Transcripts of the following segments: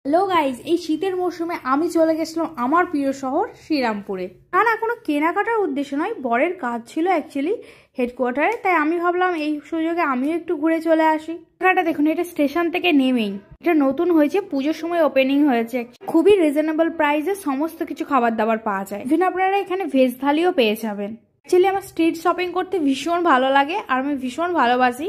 Hello guys, এই শীতের মরশুমে আমি চলে গেছিলাম আমার প্রিয় শহর শ্রীরামপুরে। না কোনো কেনাকাটার উদ্দেশ্য নয়, বরের কাজ ছিল অ্যাকচুয়ালি হেডকোয়ার্টারে, তাই আমি ভাবলাম এই সুযোগে আমিও একটু ঘুরে চলে আসি। জায়গাটা দেখুন, এটা স্টেশন থেকে নেমেই, এটা নতুন হয়েছে, পুজোর সময় ওপেনিং হয়েছে। খুবই রিজনেবল প্রাইসে সমস্ত কিছু খাবার দাবার পাওয়া যায়। ইভেন আপনারা এখানে ভেজ থালিও পেয়ে যাবেন। অ্যাকচুয়ালি আমার স্ট্রিট শপিং করতে ভীষণ ভালো লাগে আর আমি ভীষণ ভালোবাসি।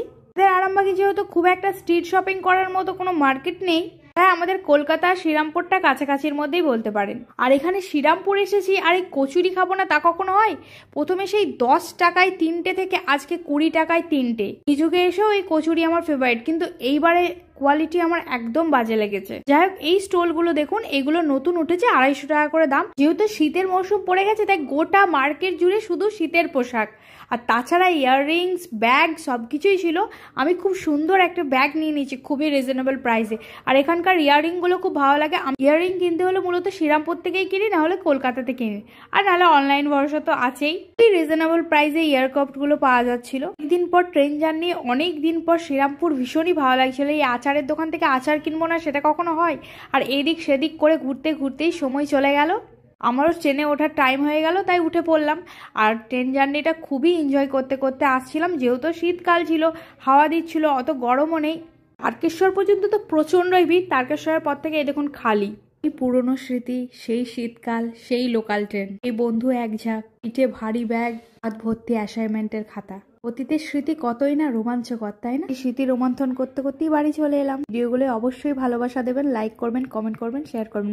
আরামবাগে যেহেতু খুব একটা স্ট্রিট শপিং করার মতো কোনো মার্কেট নেই, তাই আমাদের কলকাতা শ্রীরামপুরটা কাছাকাছির মধ্যেই বলতে পারেন। আর এখানে শ্রীরামপুর এসেছি আর এই কচুরি খাবো না তা কখনো হয়? প্রথমে সেই 10 টাকায় 3টে থেকে আজকে 20 টাকায় 3টে। এই যুগে এসেও এই কচুরি আমার ফেভারিট, কিন্তু এইবারে কোয়ালিটি আমার একদম বাজে লেগেছে। যাই হোক, এই স্টলগুলো দেখুন, এগুলো নতুন উঠেছে, 250 টাকা করে দাম। যেহেতু শীতের মরশুম পড়ে গেছে, তাই গোটা মার্কেট জুড়ে শুধু শীতের পোশাক। আর তাছাড়া ইয়াররিংস, ব্যাগ সবকিছুই ছিল। আমি খুব সুন্দর একটা ব্যাগ নিয়ে নিয়েছি খুবই রিজনেবল প্রাইসে। আর এখানকার ইয়াররিংগুলো খুব ভালো লাগে। ইয়াররিং কিনতে হলে মূলত শ্রীরামপুর থেকেই কিনি, না হলে কলকাতাতে কিনি, আর নাহলে অনলাইন ভরসা তো আছেই। রিজনেবল প্রাইসে ইয়ারকাপগুলো পাওয়া যাচ্ছিল। একদিন পর ট্রেন জার্নি, অনেক দিন পর শ্রীরামপুর ভীষণই ভালো লাগছিল। এই আচারের দোকান থেকে আচার কিনবো না সেটা কখনো হয়? আর এদিক সেদিক করে ঘুরতে ঘুরতেই সময় চলে গেল। আমারও ট্রেনে ওঠার টাইম হয়ে গেল, তাই উঠে পড়লাম। আর ট্রেন জার্নিটা খুবই এনজয় করতে করতে আসছিলাম, যেহেতু শীতকাল ছিল, হাওয়া দিচ্ছিল, অত গরমও নেই। তারকেশ্বর পর্যন্ত তো প্রচণ্ডই ভিড়, তারকেশ্বরের পর থেকে এই দেখুন খালি। এই পুরনো স্মৃতি, সেই শীতকাল, সেই লোকাল ট্রেন, এই বন্ধু এক ঝাঁক, পিঠে ভারী ব্যাগ, হাত ভর্তি অ্যাসাইনমেন্টের খাতা। অতীতের স্মৃতি কতই না রোমাঞ্চকর, তাই না? এই স্মৃতি রোমন্থন করতে করতেই বাড়ি চলে এলাম। ভিডিওগুলো অবশ্যই ভালোবাসা দেবেন, লাইক করবেন, কমেন্ট করবেন, শেয়ার করবেন।